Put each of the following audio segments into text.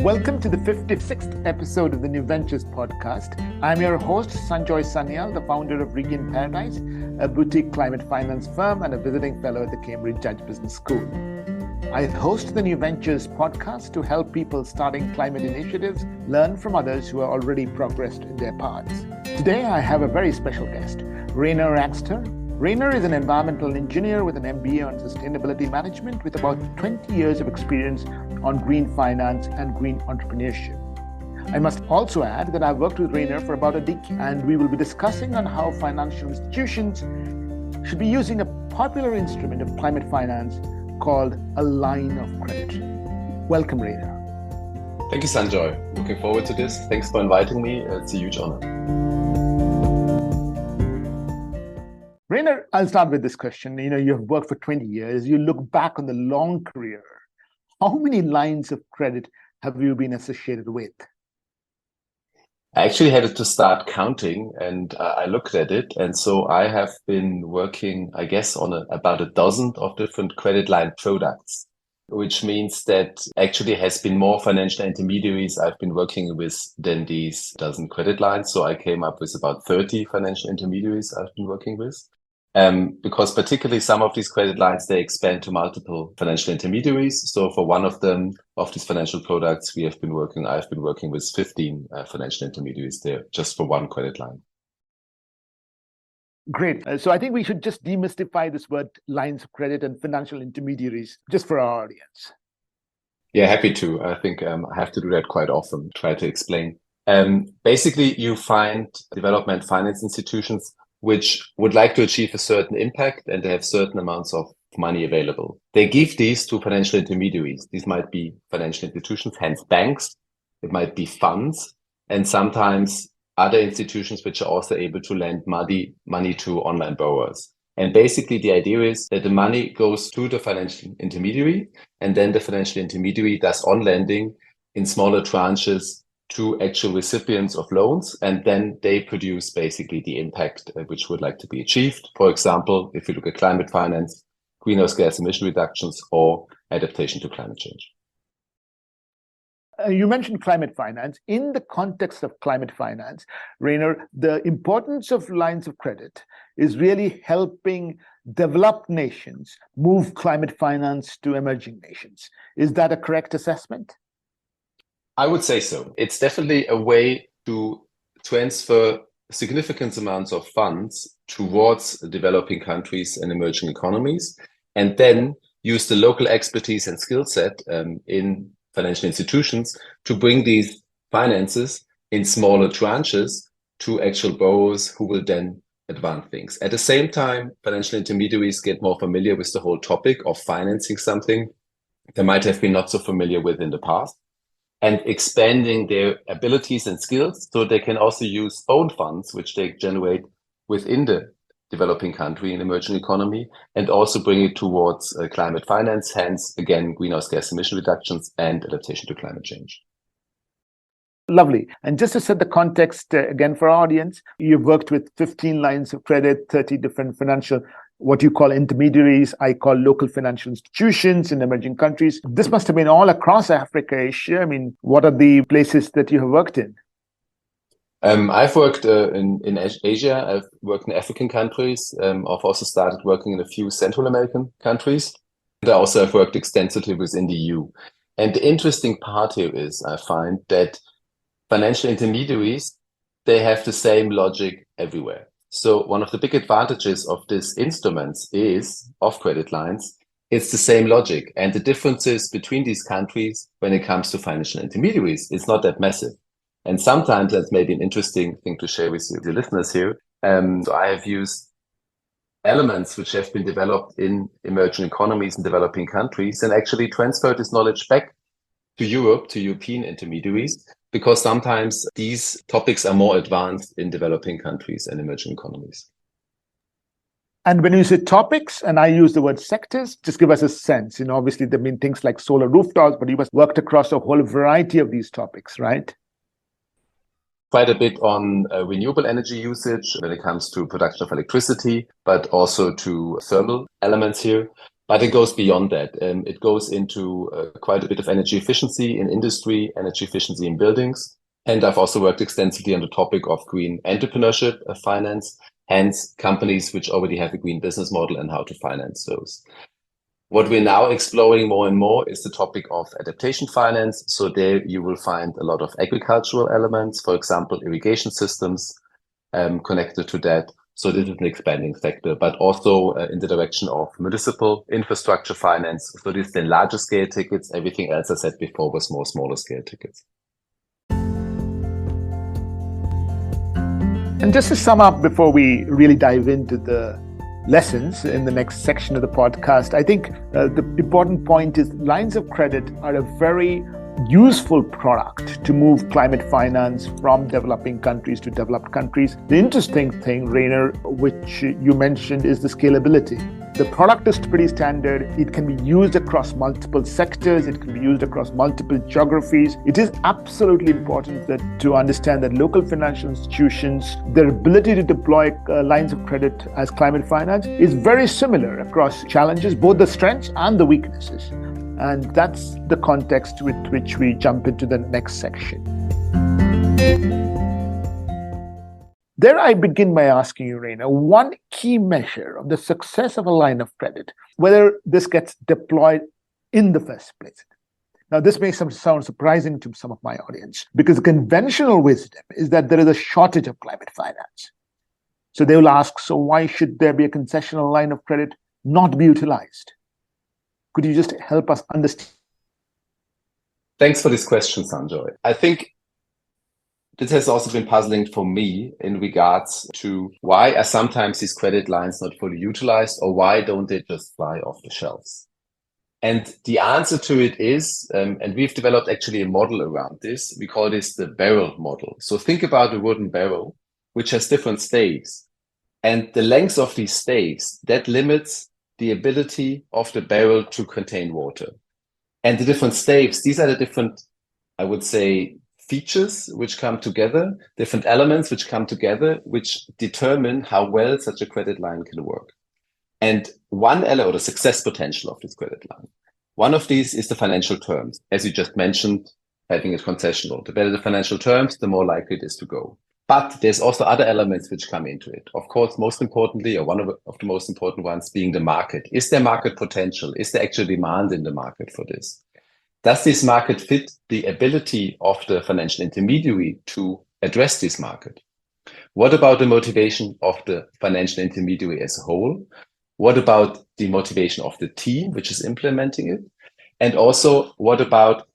Welcome to the 56th episode of the New Ventures podcast. I'm your host, Sanjoy, the founder of Region Paradise, a boutique climate finance firm and a visiting fellow at the Cambridge Judge Business School. I host the New Ventures podcast to help people starting climate initiatives learn from others who are already progressed in their paths. Today, I have a very special guest, Rainer Axter. Rainer is an environmental engineer with an MBA on sustainability management with about 20 years of experience on green finance and green entrepreneurship. I must also add that I've worked with Rainer for about a decade, and we will be discussing on how financial institutions should be using a popular instrument of climate finance called a line of credit. Welcome, Rainer. Thank you, Sanjoy. Looking forward to this. Thanks for inviting me. It's a huge honor. Rainer, I'll start with this question. You have worked for 20 years. You look back on the long career. How many lines of credit have you been associated with? I actually had to start counting, and I looked at it. And so I have been working, I guess, on about a dozen of different credit line products, which means that actually has been more financial intermediaries I've been working with than these dozen credit lines. So I came up with about 30 financial intermediaries I've been working with. Because particularly some of these credit lines, they expand to multiple financial intermediaries. So for one of them, of these financial products, I've been working with 15 financial intermediaries there just for one credit line. Great. So I think we should just demystify this word lines of credit and financial intermediaries just for our audience. Yeah, happy to. I think I have to do that quite often, try to explain. Basically, you find development finance institutions which would like to achieve a certain impact, and they have certain amounts of money available. They give these to financial intermediaries. These might be financial institutions, hence banks. It might be funds, and sometimes other institutions which are also able to lend money to online borrowers. And basically the idea is that the money goes to the financial intermediary, and then the financial intermediary does on lending in smaller tranches to actual recipients of loans, and then they produce basically the impact which would like to be achieved. For example, if you look at climate finance, greenhouse gas emission reductions, or adaptation to climate change. You mentioned climate finance. In the context of climate finance, Rainer, the importance of lines of credit is really helping developed nations move climate finance to emerging nations. Is that a correct assessment? I would say so. It's definitely a way to transfer significant amounts of funds towards developing countries and emerging economies, and then use the local expertise and skill set in financial institutions to bring these finances in smaller tranches to actual borrowers who will then advance things. At the same time, financial intermediaries get more familiar with the whole topic of financing something they might have been not so familiar with in the past, and expanding their abilities and skills so they can also use own funds, which they generate within the developing country and emerging economy, and also bring it towards climate finance, hence, again, greenhouse gas emission reductions and adaptation to climate change. Lovely. And just to set the context again for our audience, you've worked with 15 lines of credit, 30 different financial, what you call intermediaries, I call local financial institutions in emerging countries. This must have been all across Africa, Asia. I mean, what are the places that you have worked in? I've worked in Asia. I've worked in African countries. I've also started working in a few Central American countries. And I also have worked extensively within the EU. And the interesting part here is I find that financial intermediaries, they have the same logic everywhere. So one of the big advantages of these instruments is, of credit lines, it's the same logic. And the differences between these countries when it comes to financial intermediaries is not that massive. And sometimes that's maybe an interesting thing to share with you, the listeners here. So I have used elements which have been developed in emerging economies and developing countries and actually transferred this knowledge back to Europe, to European intermediaries, because sometimes these topics are more advanced in developing countries and emerging economies. And when you say topics, and I use the word sectors, just give us a sense. Obviously there have been things like solar rooftops, but you must worked across a whole variety of these topics, right? Quite a bit on renewable energy usage when it comes to production of electricity, but also to thermal elements here. But it goes beyond that. It goes into quite a bit of energy efficiency in industry, energy efficiency in buildings. And I've also worked extensively on the topic of green entrepreneurship finance, hence companies which already have a green business model and how to finance those. What we're now exploring more and more is the topic of adaptation finance. So there you will find a lot of agricultural elements, for example, irrigation systems connected to that. So this is an expanding sector, but also in the direction of municipal infrastructure finance. So this is the larger scale tickets. Everything else I said before was more smaller scale tickets. And just to sum up before we really dive into the lessons in the next section of the podcast, I think the important point is lines of credit are a very useful product to move climate finance from developing countries to developed countries. The interesting thing, Rainer, which you mentioned, is the scalability. The product is pretty standard. It can be used across multiple sectors. It can be used across multiple geographies. It is absolutely important that to understand that local financial institutions, their ability to deploy lines of credit as climate finance is very similar across challenges, both the strengths and the weaknesses. And that's the context with which we jump into the next section. There I begin by asking you, Rainer, one key measure of the success of a line of credit, whether this gets deployed in the first place. Now, this may sound surprising to some of my audience because the conventional wisdom is that there is a shortage of climate finance. So they will ask, so why should there be a concessional line of credit not be utilized? Could you just help us understand? Thanks for this question, Sanjoy. I think this has also been puzzling for me in regards to why are sometimes these credit lines not fully utilized, or why don't they just fly off the shelves? And the answer to it is, and we've developed actually a model around this, we call this the barrel model. So think about a wooden barrel, which has different staves. And the length of these staves, that limits the ability of the barrel to contain water. And the different staves, these are the different, I would say, features which come together, different elements which come together, which determine how well such a credit line can work. And one element, or the success potential of this credit line, one of these is the financial terms. As you just mentioned, having it concessional. The better the financial terms, the more likely it is to go. But there's also other elements which come into it. Of course, most importantly, or one of the most important ones being the market. Is there market potential? Is there actual demand in the market for this? Does this market fit the ability of the financial intermediary to address this market? What about the motivation of the financial intermediary as a whole? What about the motivation of the team which is implementing it? And also, what about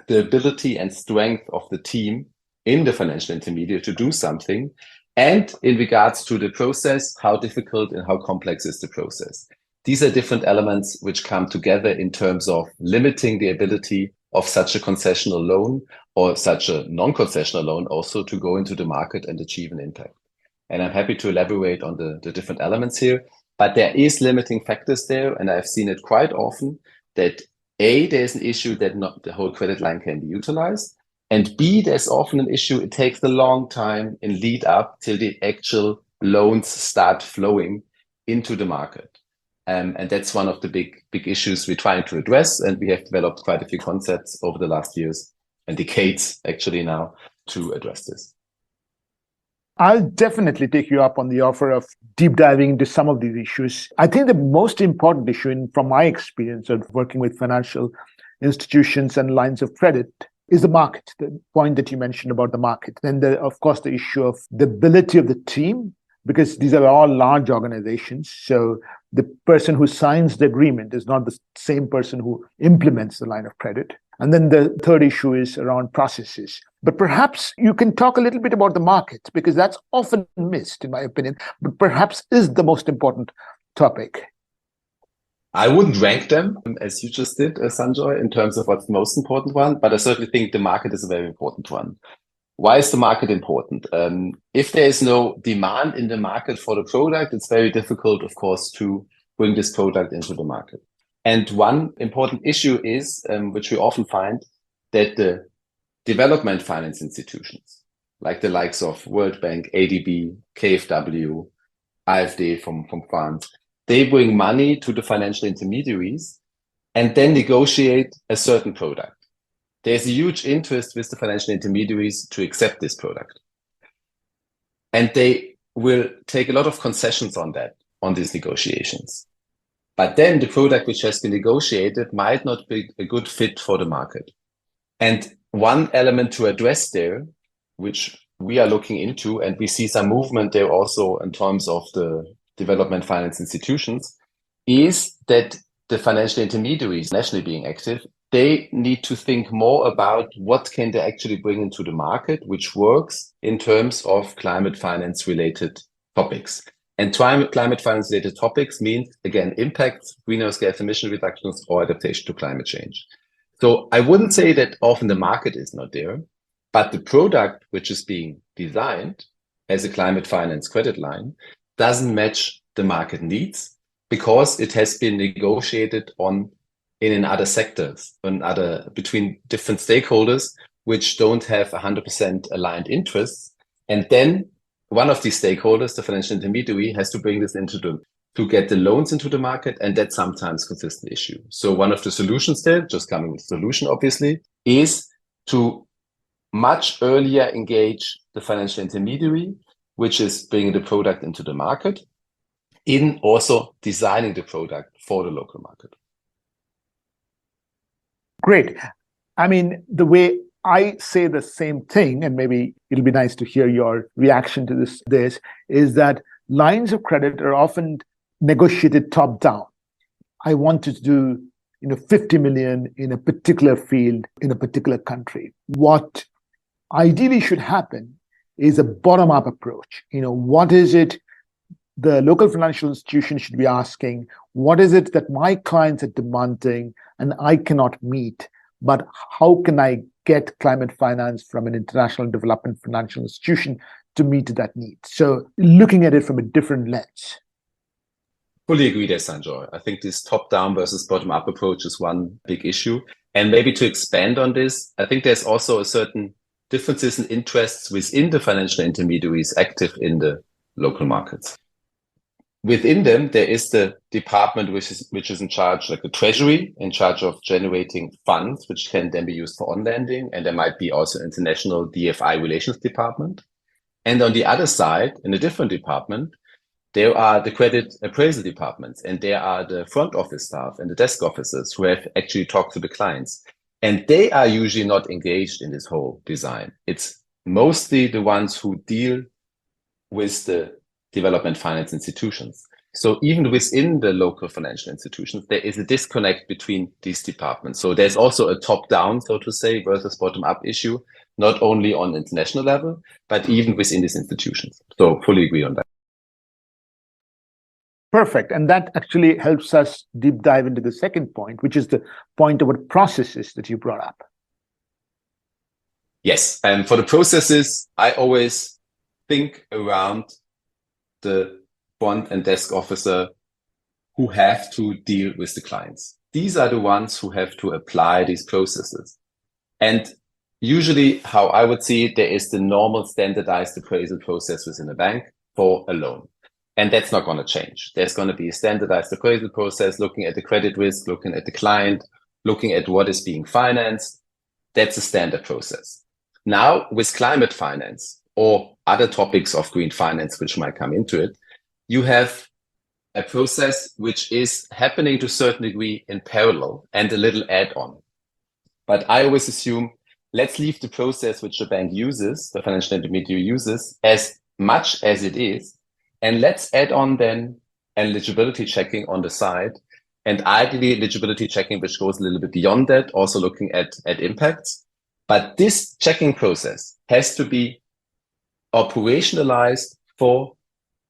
the ability and strength of the team in the financial intermediary to do something? And in regards to the process, how difficult and how complex is the process? These are different elements which come together in terms of limiting the ability of such a concessional loan or such a non-concessional loan also to go into the market and achieve an impact. And I'm happy to elaborate on the different elements here, but there is limiting factors there. And I've seen it quite often that A, there's an issue that not the whole credit line can be utilized. And B, there's often an issue. It takes a long time in lead up till the actual loans start flowing into the market. And that's one of the big issues we're trying to address. And we have developed quite a few concepts over the last years and decades actually now to address this. I'll definitely take you up on the offer of deep diving into some of these issues. I think the most important issue, from my experience of working with financial institutions and lines of credit, is the market, the point that you mentioned about the market. And of course, the issue of the ability of the team, because these are all large organizations. So the person who signs the agreement is not the same person who implements the line of credit. And then the third issue is around processes. But perhaps you can talk a little bit about the market, because that's often missed, in my opinion, but perhaps is the most important topic. I wouldn't rank them as you just did, Sanjoy, in terms of what's the most important one, but I certainly think the market is a very important one. Why is the market important? If there is no demand in the market for the product, it's very difficult, of course, to bring this product into the market. And one important issue is, which we often find, that the development finance institutions, like the likes of World Bank, ADB, KfW, AfD from France, they bring money to the financial intermediaries and then negotiate a certain product. There's a huge interest with the financial intermediaries to accept this product. And they will take a lot of concessions on that, on these negotiations. But then the product which has been negotiated might not be a good fit for the market. And one element to address there, which we are looking into, and we see some movement there also in terms of the development finance institutions, is that the financial intermediaries, nationally being active, they need to think more about what can they actually bring into the market, which works in terms of climate finance related topics. And climate finance related topics means, again, impacts, greenhouse gas emission reductions, or adaptation to climate change. So I wouldn't say that often the market is not there, but the product which is being designed as a climate finance credit line doesn't match the market needs because it has been negotiated in other sectors, between different stakeholders, which don't have 100% aligned interests. And then one of these stakeholders, the financial intermediary, has to bring this to get the loans into the market. And that's sometimes a consistent issue. So one of the solutions there, just coming with a solution, obviously, is to much earlier engage the financial intermediary, which is bringing the product into the market, in also designing the product for the local market. Great. I mean, the way I say the same thing, and maybe it'll be nice to hear your reaction to this is that lines of credit are often negotiated top down. I want to do 50 million in a particular field in a particular country. What ideally should happen is a bottom-up approach. What is it the local financial institution should be asking? What is it that my clients are demanding and I cannot meet? But how can I get climate finance from an international development financial institution to meet that need? So looking at it from a different lens. Fully agree there, Sanjoy. I think this top-down versus bottom-up approach is one big issue. And maybe to expand on this, I think there's also a certain differences in interests within the financial intermediaries active in the local markets. Within them, there is the department which is in charge, like the treasury, in charge of generating funds, which can then be used for on-lending. And there might be also international DFI relations department. And on the other side, in a different department, there are the credit appraisal departments, and there are the front office staff and the desk officers who have actually talked to the clients. And they are usually not engaged in this whole design. It's mostly the ones who deal with the development finance institutions. So even within the local financial institutions, there is a disconnect between these departments. So there's also a top-down, so to say, versus bottom-up issue, not only on international level, but even within these institutions. So fully agree on that. Perfect. And that actually helps us deep dive into the second point, which is the point about processes that you brought up. Yes. And for the processes, I always think around the front and desk officer who have to deal with the clients. These are the ones who have to apply these processes. And usually how I would see it, there is the normal standardized appraisal process within a bank for a loan. And that's not going to change. There's going to be a standardized appraisal process, looking at the credit risk, looking at the client, looking at what is being financed. That's a standard process. Now, with climate finance or other topics of green finance, which might come into it, you have a process which is happening to a certain degree in parallel and a little add-on. But I always assume, let's leave the process which the bank uses, the financial intermediary uses, as much as it is, and let's add on then eligibility checking on the side, and ideally eligibility checking which goes a little bit beyond that, also looking at impacts. But this checking process has to be operationalized for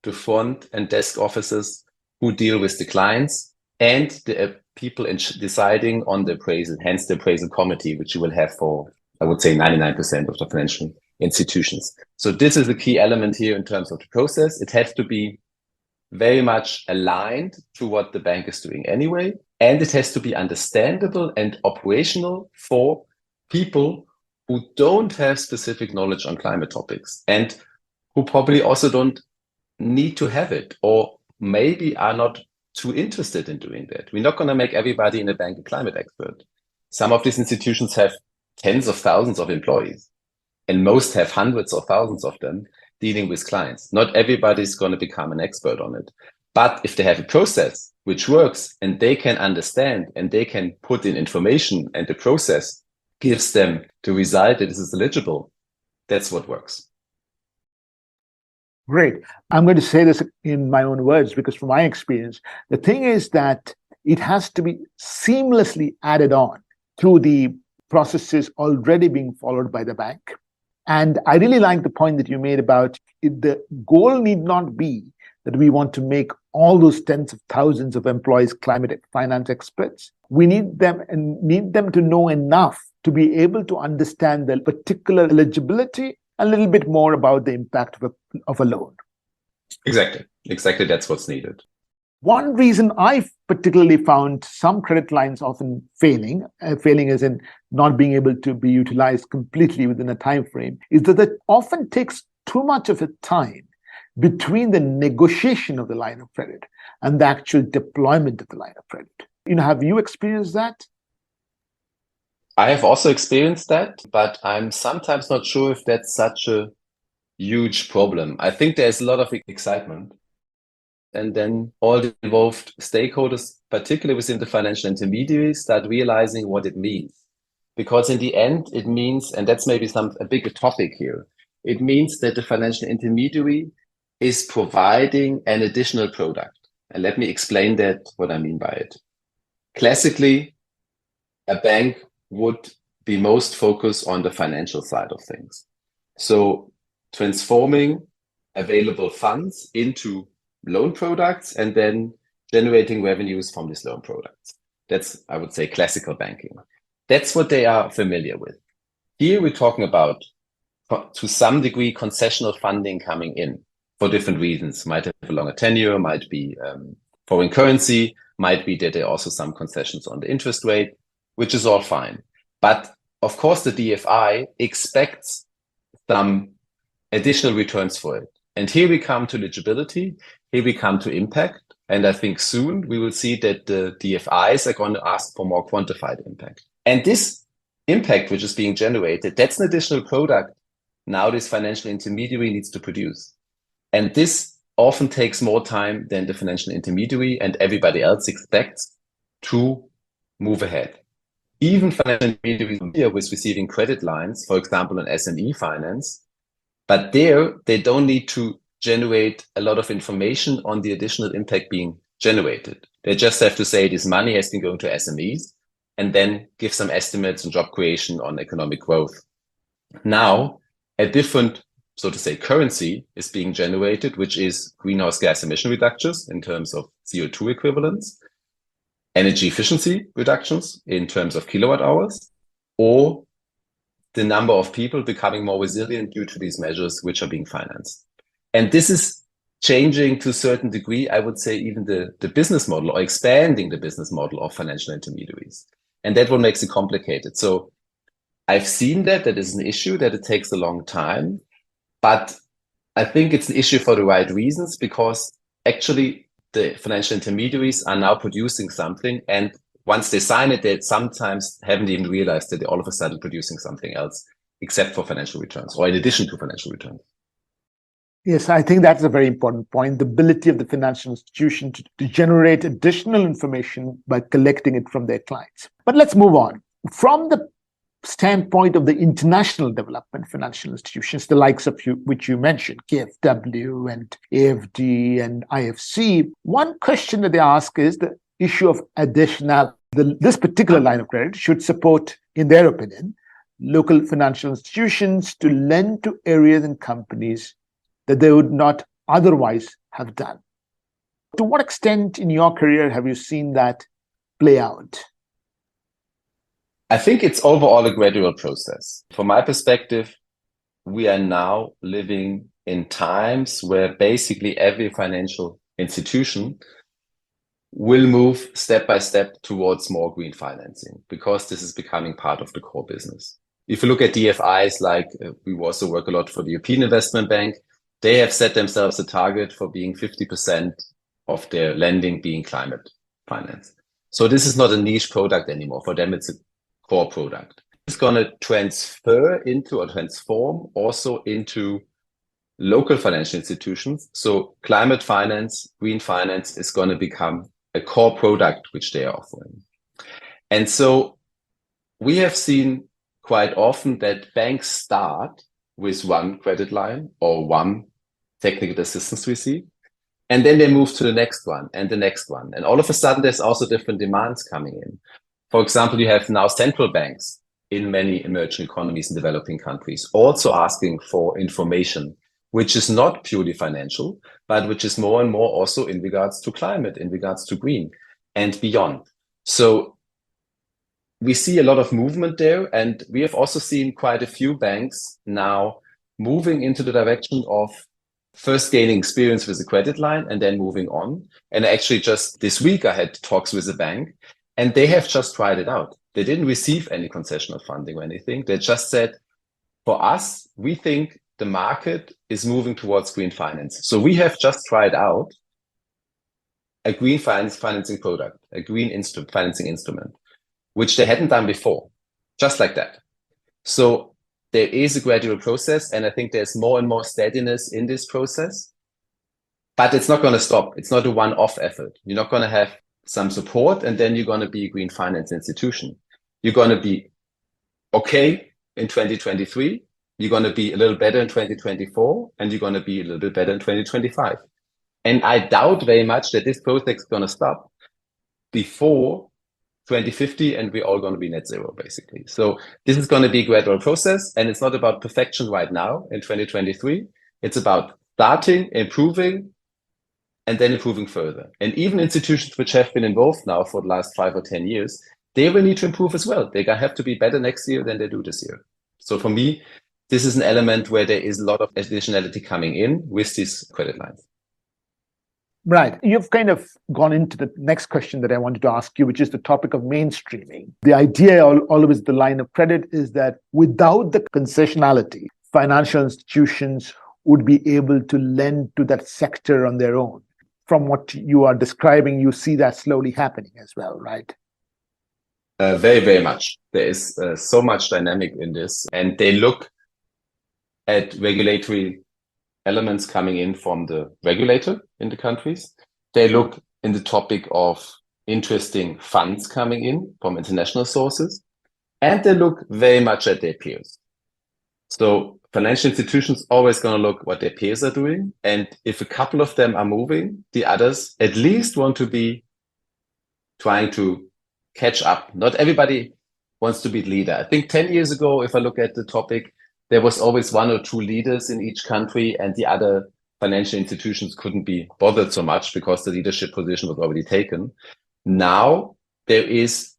the front and desk officers who deal with the clients and the people deciding on the appraisal, hence the appraisal committee, which you will have for, I would say, 99% of the financial institutions. So this is a key element here in terms of the process. It has to be very much aligned to what the bank is doing anyway, and it has to be understandable and operational for people who don't have specific knowledge on climate topics and who probably also don't need to have it, or maybe are not too interested in doing that. We're not going to make everybody in a bank a climate expert. Some of these institutions have tens of thousands of employees, and most have hundreds or thousands of them dealing with clients. Not everybody's going to become an expert on it. But if they have a process which works and they can understand and they can put in information and the process gives them the result that is eligible, that's what works. Great. I'm going to say this in my own words because from my experience, the thing is that it has to be seamlessly added on through the processes already being followed by the bank. And I really like the point that you made about it. The goal need not be that we want to make all those tens of thousands of employees climate finance experts. We need them to know enough to be able to understand the particular eligibility, a little bit more about the impact of a loan. Exactly. That's what's needed. One reason I've particularly found some credit lines often failing as in not being able to be utilized completely within a time frame, is that it often takes too much of a time between the negotiation of the line of credit and the actual deployment of the line of credit. Have you experienced that? I have also experienced that, but I'm sometimes not sure if that's such a huge problem. I think there's a lot of excitement. And then all the involved stakeholders, particularly within the financial intermediaries, start realizing what it means. Because in the end, it means, and that's maybe a bigger topic here, it means that the financial intermediary is providing an additional product. And let me explain what I mean by it. Classically, a bank would be most focused on the financial side of things. So transforming available funds into loan products and then generating revenues from these loan products. That's, I would say, classical banking. That's what they are familiar with. Here we're talking about, to some degree, concessional funding coming in for different reasons. Might have a longer tenure, might be foreign currency, might be that there are also some concessions on the interest rate, which is all fine. But of course, the DFI expects some additional returns for it. And here we come to eligibility, here we come to impact. And I think soon we will see that the DFIs are going to ask for more quantified impact. And this impact, which is being generated, that's an additional product now this financial intermediary needs to produce. And this often takes more time than the financial intermediary and everybody else expects to move ahead. Even financial intermediaries here with receiving credit lines, for example, on SME finance, but there they don't need to generate a lot of information on the additional impact being generated. They just have to say this money has been going to SMEs and then give some estimates on job creation, on economic growth. Now, a different, so to say, currency is being generated, which is greenhouse gas emission reductions in terms of CO2 equivalents, energy efficiency reductions in terms of kilowatt hours, or the number of people becoming more resilient due to these measures which are being financed. And this is changing to a certain degree, I would say, even the business model or expanding the business model of financial intermediaries. And that what makes it complicated. So I've seen that is an issue, that it takes a long time, but I think it's an issue for the right reasons, because actually the financial intermediaries are now producing something, and once they sign it, they sometimes haven't even realized that they're all of a sudden producing something else except for financial returns, or in addition to financial returns. Yes, I think that's a very important point. The ability of the financial institution to generate additional information by collecting it from their clients. But let's move on. From the standpoint of the international development financial institutions, the likes of which you mentioned, KfW and AFD and IFC, one question that they ask is the issue of additional. This particular line of credit should support, in their opinion, local financial institutions to lend to areas and companies that they would not otherwise have done. To what extent in your career have you seen that play out? I think it's overall a gradual process. From my perspective, we are now living in times where basically every financial institution will move step by step towards more green financing, because this is becoming part of the core business. If you look at DFIs, like we also work a lot for the European Investment Bank, they have set themselves a target for being 50% of their lending being climate finance. So this is not a niche product anymore. For them, it's a core product. It's going to transfer into or transform also into local financial institutions. So climate finance, green finance is going to become a core product which they are offering. And so we have seen quite often that banks start with one credit line or one technical assistance receipt, and then they move to the next one and the next one. And all of a sudden, there's also different demands coming in. For example, you have now central banks in many emerging economies and developing countries also asking for information, which is not purely financial, but which is more and more also in regards to climate, in regards to green and beyond. So we see a lot of movement there. And we have also seen quite a few banks now moving into the direction of first gaining experience with a credit line and then moving on. And actually just this week, I had talks with a bank and they have just tried it out. They didn't receive any concessional funding or anything. They just said, for us, we think the market is moving towards green finance. So we have just tried out a green financing product, a green financing instrument, which they hadn't done before, just like that. So there is a gradual process, and I think there's more and more steadiness in this process, but it's not going to stop. It's not a one-off effort. You're not going to have some support, and then you're going to be a green finance institution. You're going to be okay in 2023. You're going to be a little better in 2024, and you're going to be a little bit better in 2025. And I doubt very much that this process is going to stop before 2050, and we're all going to be net zero, basically. So this is going to be a gradual process, and it's not about perfection right now in 2023. It's about starting, improving, and then improving further. And even institutions which have been involved now for the last 5 or 10 years, they will need to improve as well. They're going to have to be better next year than they do this year. So for me, this is an element where there is a lot of additionality coming in with these credit lines. Right. You've kind of gone into the next question that I wanted to ask you, which is the topic of mainstreaming. The idea, always the line of credit, is that without the concessionality, financial institutions would be able to lend to that sector on their own. From what you are describing, you see that slowly happening as well, right? Very, very much. There is so much dynamic in this, and they look at regulatory elements coming in from the regulator in the countries. They look in the topic of interesting funds coming in from international sources, and they look very much at their peers. So financial institutions always going to look what their peers are doing. And if a couple of them are moving, the others at least want to be trying to catch up. Not everybody wants to be the leader. I think 10 years ago, if I look at the topic, there was always 1 or 2 leaders in each country, and the other financial institutions couldn't be bothered so much because the leadership position was already taken. Now there is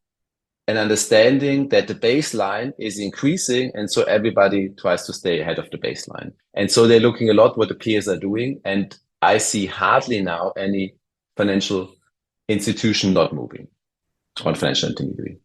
an understanding that the baseline is increasing, and so everybody tries to stay ahead of the baseline. And so they're looking a lot what the peers are doing, and I see hardly now any financial institution not moving on financial intermediary.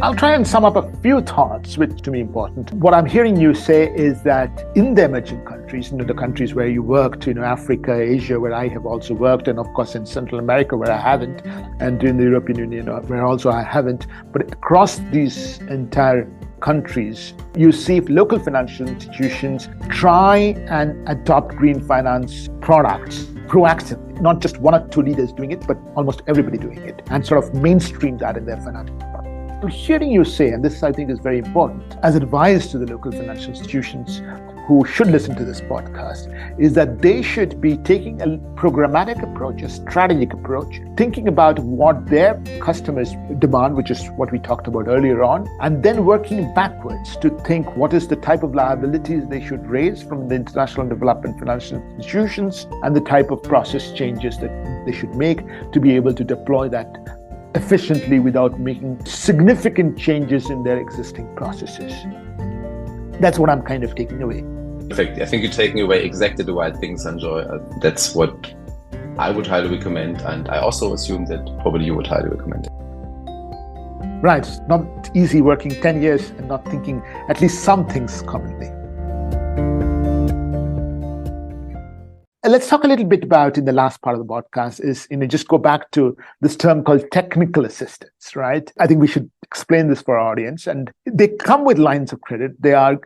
I'll try and sum up a few thoughts which to me important. What I'm hearing you say is that in the emerging countries, the countries where you worked, Africa, Asia, where I have also worked, and of course in Central America where I haven't, and in the European Union where also I haven't, but across these entire countries, you see local financial institutions try and adopt green finance products proactively, not just 1 or 2 leaders doing it, but almost everybody doing it, and sort of mainstream that in their financial products. Hearing you say, and this I think is very important, as advice to the local financial institutions who should listen to this podcast, is that they should be taking a programmatic approach, a strategic approach, thinking about what their customers demand, which is what we talked about earlier on, and then working backwards to think what is the type of liabilities they should raise from the international development financial institutions and the type of process changes that they should make to be able to deploy that efficiently without making significant changes in their existing processes. That's what I'm kind of taking away. Perfect. I think you're taking away exactly the right thing, Sanjoy. That's what I would highly recommend. And I also assume that probably you would highly recommend it. Right. It's not easy working 10 years and not thinking at least some things commonly. let's talk a little bit about in the last part of the podcast is, just go back to this term called technical assistance, right? I think we should explain this for our audience. And they come with lines of credit. They are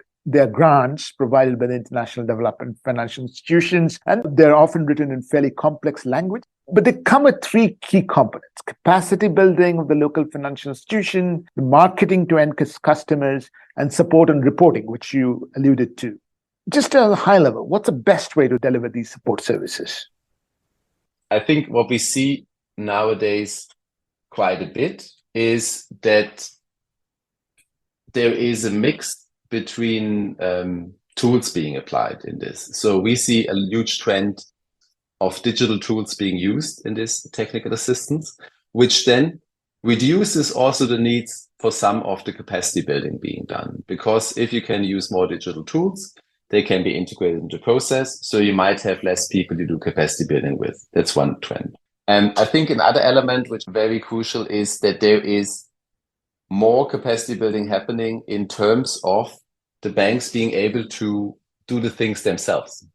grants provided by the international development financial institutions, and they're often written in fairly complex language. But they come with three key components: capacity building of the local financial institution, the marketing to end customers, and support and reporting, which you alluded to. Just at a high level, what's the best way to deliver these support services? I think what we see nowadays quite a bit is that there is a mix between tools being applied in this. So we see a huge trend of digital tools being used in this technical assistance, which then reduces also the needs for some of the capacity building being done. Because if you can use more digital tools, they can be integrated into the process. So you might have less people you do capacity building with. That's one trend. And I think another element which is very crucial is that there is more capacity building happening in terms of the banks being able to do the things themselves.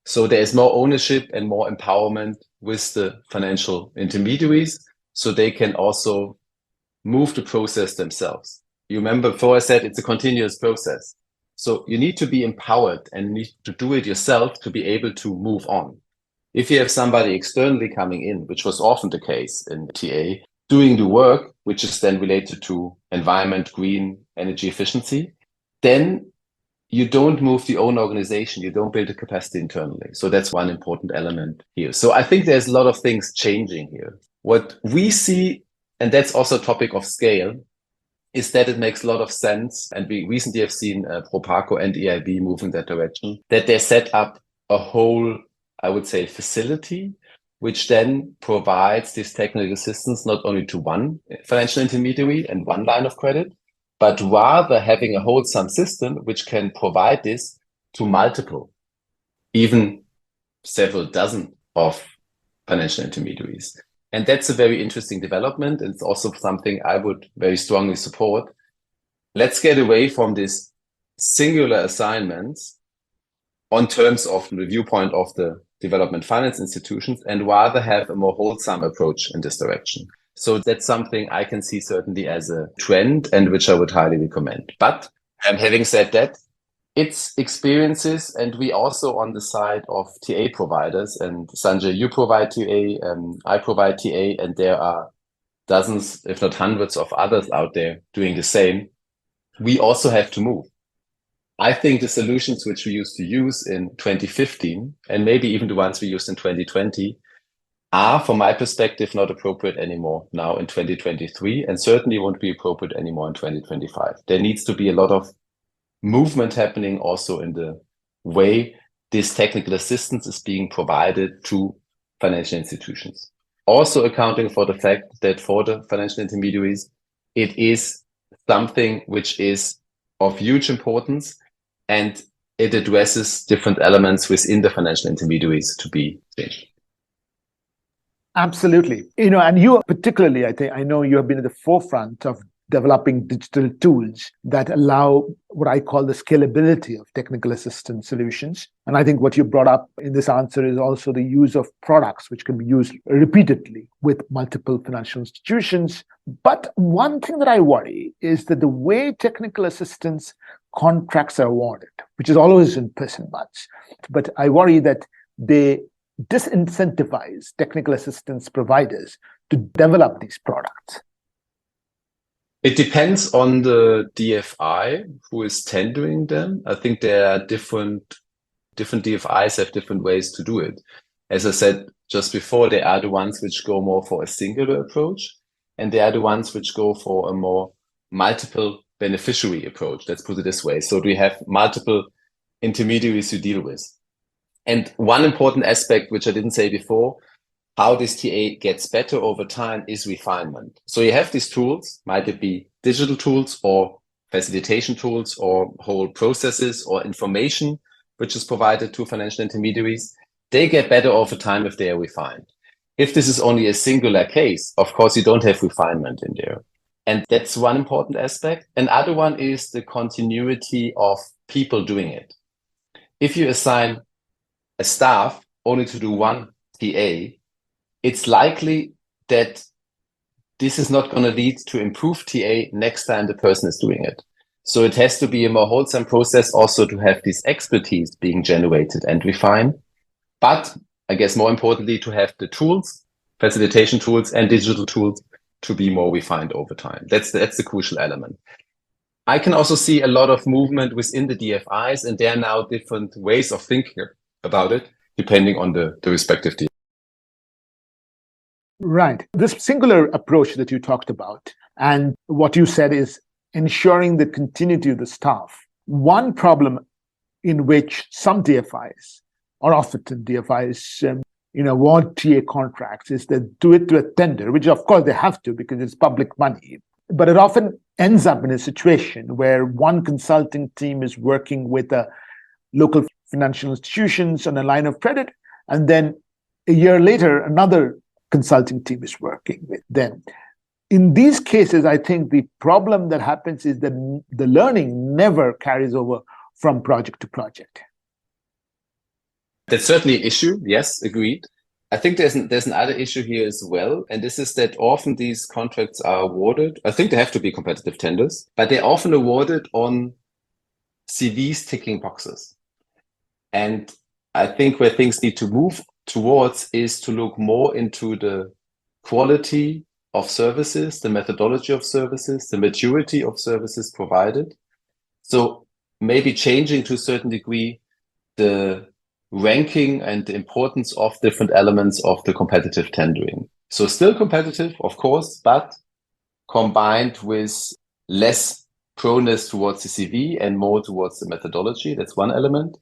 So there is more ownership and more empowerment with the financial intermediaries, so they can also move the process themselves. You remember before I said it's a continuous process. So you need to be empowered and need to do it yourself to be able to move on. If you have somebody externally coming in, which was often the case in TA, doing the work, which is then related to environment, green, energy efficiency, then you don't move the own organization. You don't build the capacity internally. So that's one important element here. So I think there's a lot of things changing here. What we see, and that's also a topic of scale, is that it makes a lot of sense. And we recently have seen Proparco and EIB move in that direction, that they set up a whole, I would say, facility, which then provides this technical assistance not only to one financial intermediary and one line of credit, but rather having a wholesome system which can provide this to multiple, even several dozen of financial intermediaries. And that's a very interesting development. And it's also something I would very strongly support. Let's get away from this singular assignments on terms of the viewpoint of the development finance institutions and rather have a more wholesome approach in this direction. So that's something I can see certainly as a trend and which I would highly recommend. But having said that, it's experiences, and we also on the side of TA providers, and Sanjay, you provide TA, I provide TA, and there are dozens, if not hundreds of others out there doing the same. We also have to move. I think the solutions which we used to use in 2015, and maybe even the ones we used in 2020, are, from my perspective, not appropriate anymore now in 2023, and certainly won't be appropriate anymore in 2025. There needs to be a lot of movement happening also in the way this technical assistance is being provided to financial institutions. Also accounting for the fact that for the financial intermediaries, it is something which is of huge importance, and it addresses different elements within the financial intermediaries to be changed. Absolutely. And you particularly, I know you have been at the forefront of developing digital tools that allow what I call the scalability of technical assistance solutions. And I think what you brought up in this answer is also the use of products which can be used repeatedly with multiple financial institutions. But one thing that I worry is that the way technical assistance contracts are awarded, which is always in person months, but I worry that they disincentivize technical assistance providers to develop these products. It depends on the DFI who is tendering them. I think there are different DFIs have different ways to do it. As I said just before, there are the ones which go more for a singular approach, and there are the ones which go for a more multiple beneficiary approach. Let's put it this way. So we have multiple intermediaries to deal with. And one important aspect, which I didn't say before, how this TA gets better over time is refinement. So you have these tools, might it be digital tools or facilitation tools or whole processes or information, which is provided to financial intermediaries. They get better over time if they are refined. If this is only a singular case, of course, you don't have refinement in there. And that's one important aspect. Another one is the continuity of people doing it. If you assign a staff only to do one TA, it's likely that this is not going to lead to improved TA next time the person is doing it. So it has to be a more wholesome process also to have this expertise being generated and refined. But I guess more importantly, to have the tools, facilitation tools and digital tools to be more refined over time. That's the crucial element. I can also see a lot of movement within the DFIs, and there are now different ways of thinking about it, depending on the respective DFI. Right. This singular approach that you talked about, and what you said is ensuring the continuity of the staff. One problem in which some DFIs, or often DFIs, want TA contracts is they do it to a tender, which of course they have to because it's public money. But it often ends up in a situation where one consulting team is working with a local financial institutions on a line of credit, and then a year later, another consulting team is working with them. In these cases, I think the problem that happens is that the learning never carries over from project to project. That's certainly an issue. Yes, agreed. I think there's another issue here as well. And this is that often these contracts are awarded. I think they have to be competitive tenders, but they're often awarded on CVs ticking boxes. And I think where things need to move towards is to look more into the quality of services, the methodology of services, the maturity of services provided. So maybe changing to a certain degree the ranking and the importance of different elements of the competitive tendering. So still competitive, of course, but combined with less proneness towards the CV and more towards the methodology. That's one element.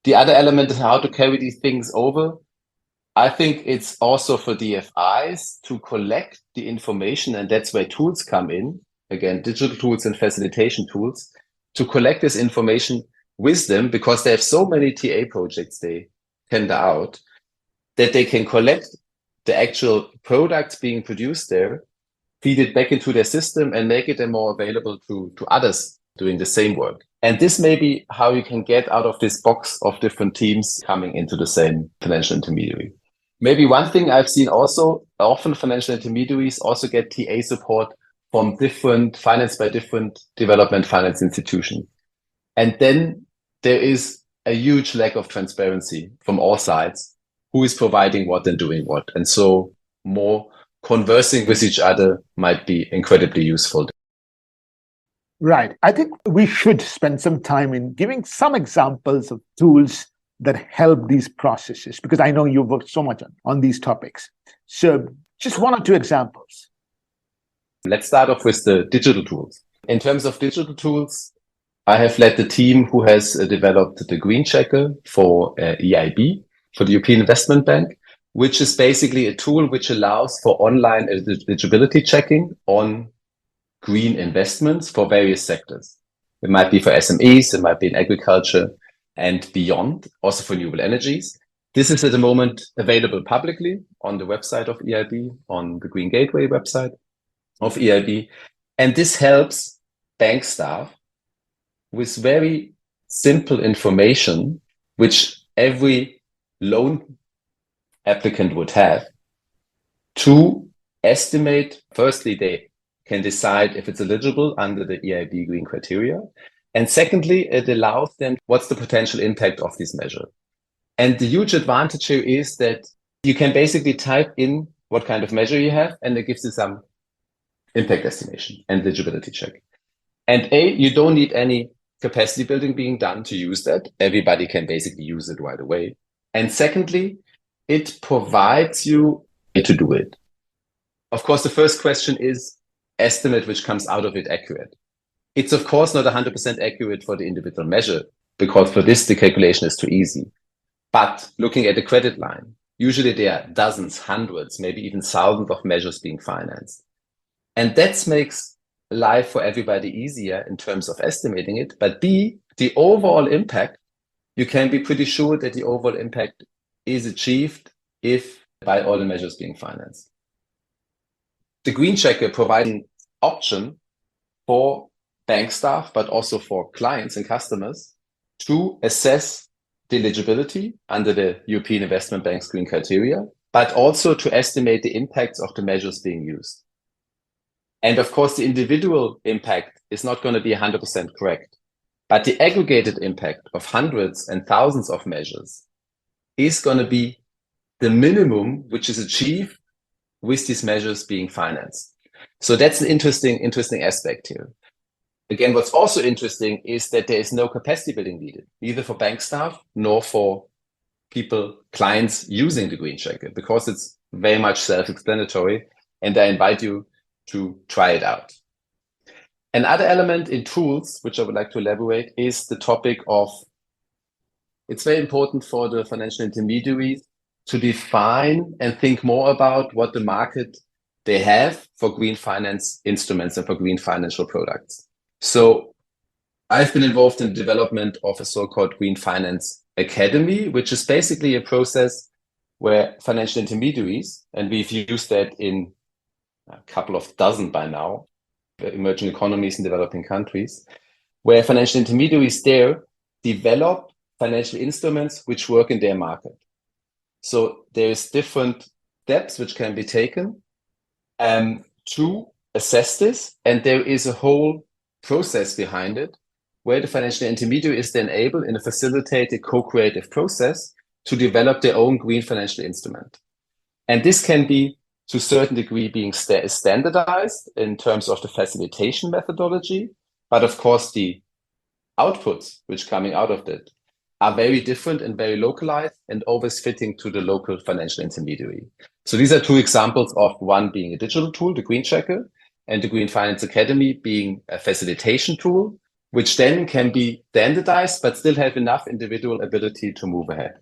The other element is how to carry these things over. I think it's also for DFIs to collect the information, and that's where tools come in. Again, digital tools and facilitation tools to collect this information with them, because they have so many TA projects they tender out that they can collect the actual products being produced there, feed it back into their system and make it then more available to others doing the same work. And this may be how you can get out of this box of different teams coming into the same financial intermediary. Maybe one thing I've seen also, often financial intermediaries also get TA support from different finance by different development finance institutions. And then there is a huge lack of transparency from all sides, who is providing what and doing what. And so more conversing with each other might be incredibly useful. Right. I think we should spend some time in giving some examples of tools that help these processes, because I know you've worked so much on these topics. So just one or two examples. Let's start off with the digital tools. In terms of digital tools, I have led the team who has developed the Green Checker for EIB, for the European Investment Bank, which is basically a tool which allows for online eligibility checking on green investments for various sectors. It might be for SMEs, it might be in agriculture and beyond, also for renewable energies. This is at the moment available publicly on the website of EIB, on the Green Gateway website of EIB. And this helps bank staff with very simple information, which every loan applicant would have, to estimate. Firstly, they can decide if it's eligible under the EIB green criteria. And secondly, it allows them what's the potential impact of this measure. And the huge advantage here is that you can basically type in what kind of measure you have, and it gives you some impact estimation and eligibility check. And you don't need any capacity building being done to use that. Everybody can basically use it right away. And secondly, it provides you to do it. Of course, the first question is estimate which comes out of it accurate. It's of course not 100% accurate for the individual measure, because for this, the calculation is too easy. But looking at the credit line, usually there are dozens, hundreds, maybe even thousands of measures being financed. And that makes life for everybody easier in terms of estimating it. But B, the overall impact, you can be pretty sure that the overall impact is achieved if by all the measures being financed. The Green Checker provides an option for bank staff, but also for clients and customers to assess the eligibility under the European Investment Bank's green criteria, but also to estimate the impacts of the measures being used. And of course, the individual impact is not going to be 100% correct, but the aggregated impact of hundreds and thousands of measures is going to be the minimum which is achieved with these measures being financed. So that's an interesting aspect here. Again, what's also interesting is that there is no capacity building needed, neither for bank staff nor for clients using the green checker, because it's very much self-explanatory. And I invite you to try it out. Another element in tools, which I would like to elaborate, is the topic of, it's very important for the financial intermediaries to define and think more about what the market they have for green finance instruments and for green financial products. So I've been involved in the development of a so-called Green Finance Academy, which is basically a process where financial intermediaries, and we've used that in a couple of dozen by now, emerging economies and developing countries, where financial intermediaries there develop financial instruments which work in their market. So there's different steps which can be taken to assess this, and there is a whole process behind it where the financial intermediary is then able, in a facilitated co-creative process, to develop their own green financial instrument. And this can be, to a certain degree, being standardized in terms of the facilitation methodology, but of course the outputs which coming out of that are very different and very localized and always fitting to the local financial intermediary. So these are two examples of one being a digital tool, the Green Checker, and the Green Finance Academy being a facilitation tool, which then can be standardized, but still have enough individual ability to move ahead.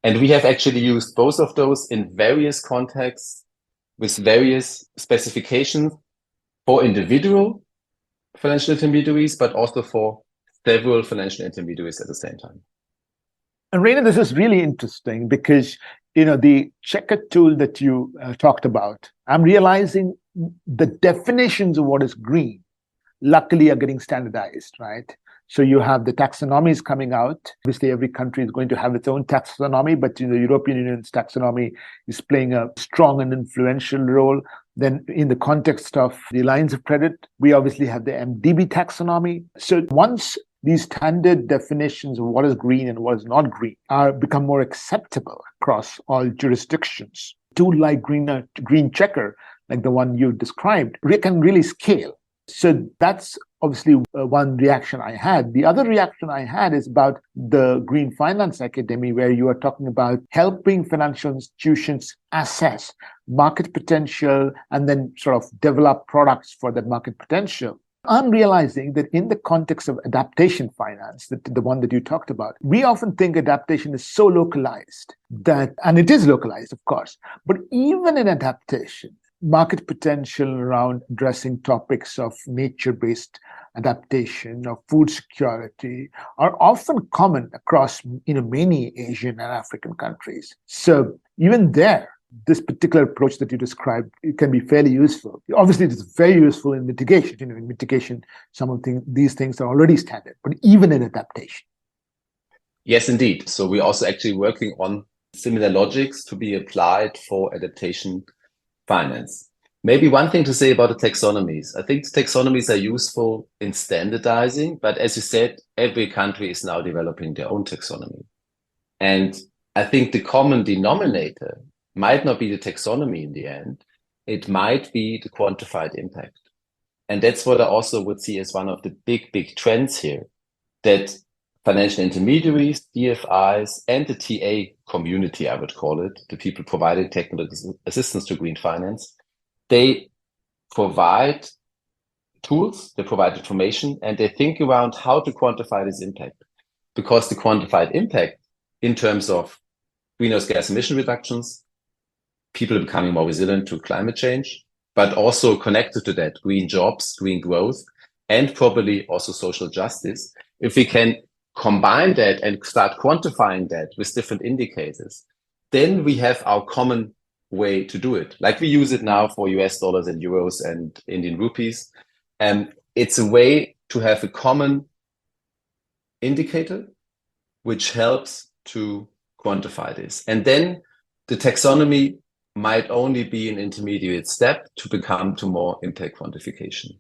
And we have actually used both of those in various contexts with various specifications for individual financial intermediaries, but also for several financial intermediaries at the same time. And Rainer, this is really interesting because, the checker tool that you talked about, I'm realizing the definitions of what is green, luckily, are getting standardized, right? So you have the taxonomies coming out. Obviously, every country is going to have its own taxonomy, but the European Union's taxonomy is playing a strong and influential role. Then in the context of the lines of credit, we obviously have the MDB taxonomy. So once these standard definitions of what is green and what is not green are become more acceptable across all jurisdictions, a tool like Green Checker, like the one you described, can really scale. So that's obviously one reaction I had. The other reaction I had is about the Green Finance Academy, where you are talking about helping financial institutions assess market potential and then sort of develop products for that market potential. I'm realizing that in the context of adaptation finance, the one that you talked about, we often think adaptation is so localized and it is localized, of course, but even in adaptation, market potential around addressing topics of nature-based adaptation or food security are often common across many Asian and African countries. So even there, this particular approach that you described, it can be fairly useful. Obviously, it's very useful in mitigation. In mitigation, some of these things are already standard, but even in adaptation. Yes, indeed. So we're also actually working on similar logics to be applied for adaptation finance. Maybe one thing to say about the taxonomies. I think taxonomies are useful in standardizing, but as you said, every country is now developing their own taxonomy. And I think the common denominator might not be the taxonomy in the end. It might be the quantified impact. And that's what I also would see as one of the big trends here, that financial intermediaries, DFIs, and the TA community, I would call it, the people providing technical assistance to green finance, they provide tools, they provide information, and they think around how to quantify this impact. Because the quantified impact in terms of greenhouse gas emission reductions, people becoming more resilient to climate change, but also connected to that, green jobs, green growth, and probably also social justice. If we can combine that and start quantifying that with different indicators, then we have our common way to do it. Like we use it now for US dollars and euros and Indian rupees. And it's a way to have a common indicator which helps to quantify this. And then the taxonomy might only be an intermediate step to become to more impact quantification.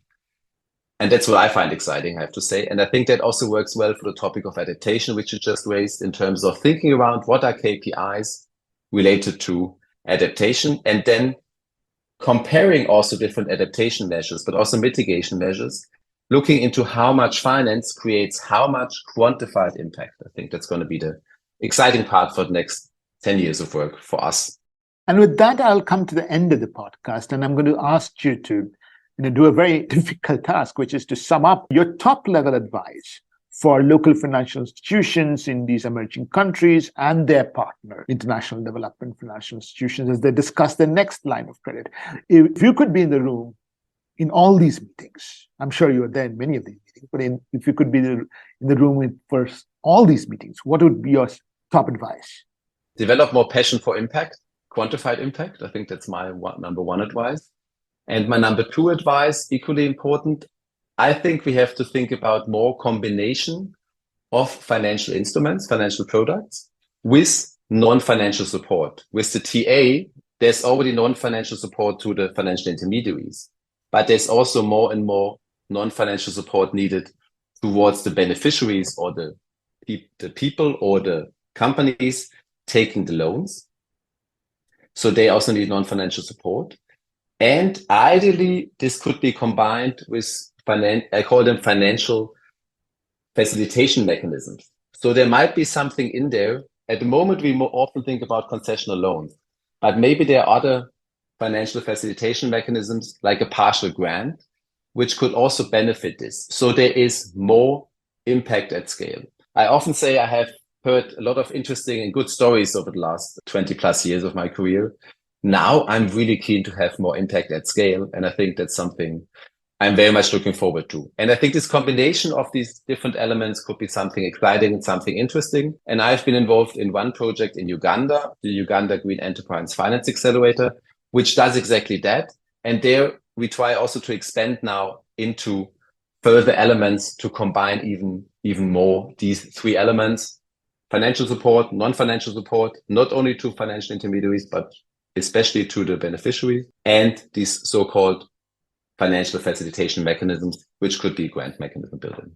And that's what I find exciting, I have to say. And I think that also works well for the topic of adaptation, which you just raised in terms of thinking around what are KPIs related to adaptation, and then comparing also different adaptation measures, but also mitigation measures, looking into how much finance creates how much quantified impact. I think that's going to be the exciting part for the next 10 years of work for us. And with that, I'll come to the end of the podcast, and I'm going to ask you to do a very difficult task, which is to sum up your top level advice for local financial institutions in these emerging countries and their partner international development financial institutions as they discuss the next line of credit. If you could be in the room in all these meetings, I'm sure you were there in many of these meetings, but if you could be in the room for all these meetings, what would be your top advice? Develop more passion for impact, quantified impact. I think that's my number one advice. And my number two advice, equally important, I think we have to think about more combination of financial instruments, financial products, with non-financial support. With the TA, there's already non-financial support to the financial intermediaries, but there's also more and more non-financial support needed towards the beneficiaries or the people or the companies taking the loans. So they also need non-financial support. And ideally, this could be combined with I call them financial facilitation mechanisms. So there might be something in there. At the moment, we more often think about concessional loans, but maybe there are other financial facilitation mechanisms like a partial grant, which could also benefit this. So there is more impact at scale. I often say I have heard a lot of interesting and good stories over the last 20 plus years of my career. Now I'm really keen to have more impact at scale. And I think that's something I'm very much looking forward to. And I think this combination of these different elements could be something exciting and something interesting. And I've been involved in one project in Uganda, the Uganda Green Enterprise Finance Accelerator, which does exactly that. And there we try also to expand now into further elements to combine even more these three elements: financial support, non-financial support, not only to financial intermediaries, but especially to the beneficiaries, and these so-called financial facilitation mechanisms, which could be grant mechanism building.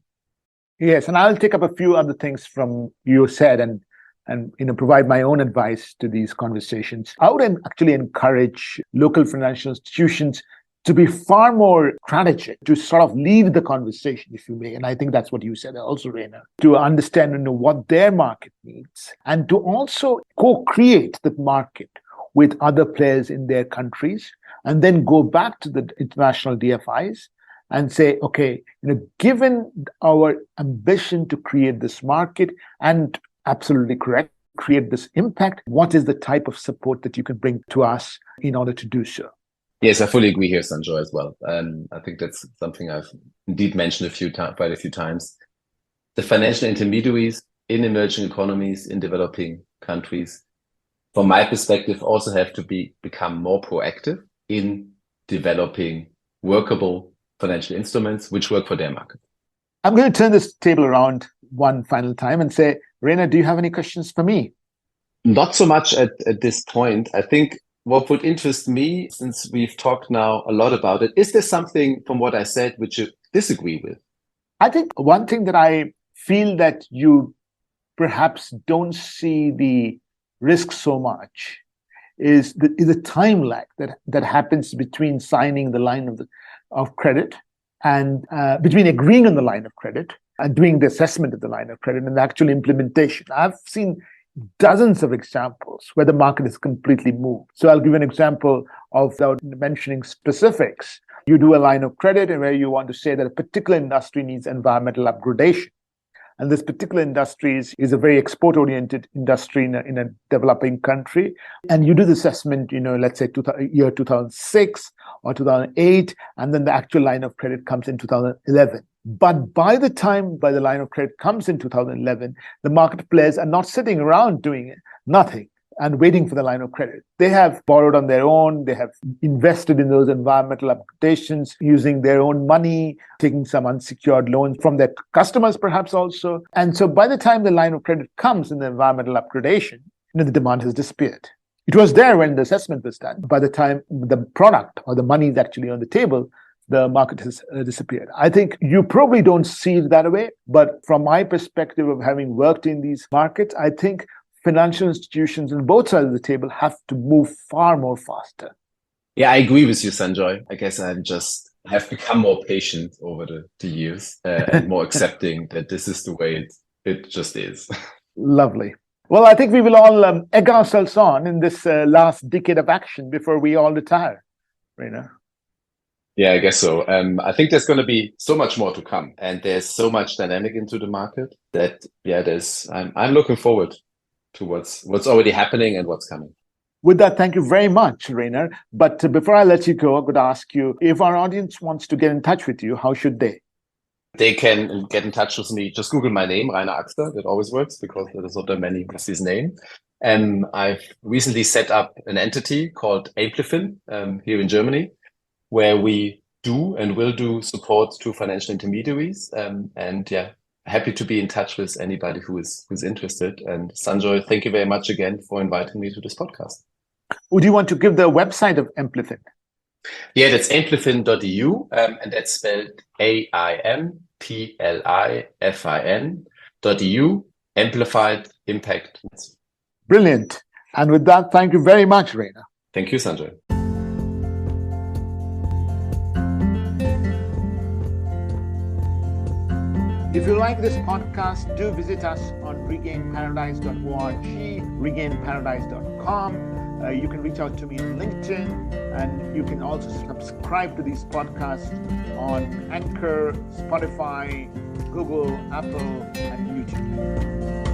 Yes, and I'll take up a few other things from you said and provide my own advice to these conversations. I would actually encourage local financial institutions to be far more strategic, to sort of lead the conversation, if you may. And I think that's what you said also, Rainer, to understand and know what their market needs, and to also co-create the market with other players in their countries, and then go back to the international DFIs and say, okay, given our ambition to create this market and absolutely correct, create this impact, what is the type of support that you can bring to us in order to do so? Yes, I fully agree here, Sanjoy, as well. I think that's something I've indeed mentioned quite a few times. The financial intermediaries in emerging economies, in developing countries, from my perspective, also have to become more proactive in developing workable financial instruments which work for their market. I'm going to turn this table around one final time and say, Rainer, do you have any questions for me? Not so much at this point. I think what would interest me, since we've talked now a lot about it, is there something from what I said which you disagree with? I think one thing that I feel that you perhaps don't see the risk so much is the time lag that happens between signing the line of credit and between agreeing on the line of credit and doing the assessment of the line of credit and the actual implementation. I've seen dozens of examples where the market is completely moved. So I'll give an example without mentioning specifics. You do a line of credit and where you want to say that a particular industry needs environmental upgradation. And this particular industry is a very export-oriented industry in a developing country. And you do the assessment, let's say year 2006 or 2008, and then the actual line of credit comes in 2011. But by the the line of credit comes in 2011, the market players are not sitting around doing nothing. and waiting for the line of credit. They have borrowed on their own. They have invested in those environmental upgradations using their own money, taking some unsecured loans from their customers perhaps also. And so by the time the line of credit comes in the environmental upgradation, the demand has disappeared. It was there when the assessment was done. By the time the product or the money is actually on the table, the market has disappeared. I think you probably don't see it that way, but from my perspective of having worked in these markets, I think financial institutions on both sides of the table have to move far more faster. Yeah, I agree with you, Sanjoy. I guess I have become more patient over the years and more accepting that this is the way it just is. Lovely. Well, I think we will all egg ourselves on in this last decade of action before we all retire, Rainer. Yeah, I guess so. I think there's going to be so much more to come, and there's so much dynamic into the market that I'm looking forward to what's already happening and what's coming. With that, thank you very much, Rainer. But before I let you go, I would ask you, if our audience wants to get in touch with you, how should they? They can get in touch with me. Just Google my name, Rainer Axter. That always works because there's not that many with this name. I've recently set up an entity called Amplifin here in Germany, where we do and will do support to financial intermediaries. Happy to be in touch with anybody who's interested. And Sanjoy, thank you very much again for inviting me to this podcast. Would you want to give the website of Amplifin? Yeah, that's amplifin.eu, and that's spelled AIMPLIFIN.eu, Amplified Impact. Brilliant. And with that, thank you very much, Rainer. Thank you, Sanjoy. If you like this podcast, do visit us on regainparadise.org, regainparadise.com. You can reach out to me on LinkedIn, and you can also subscribe to these podcasts on Anchor, Spotify, Google, Apple, and YouTube.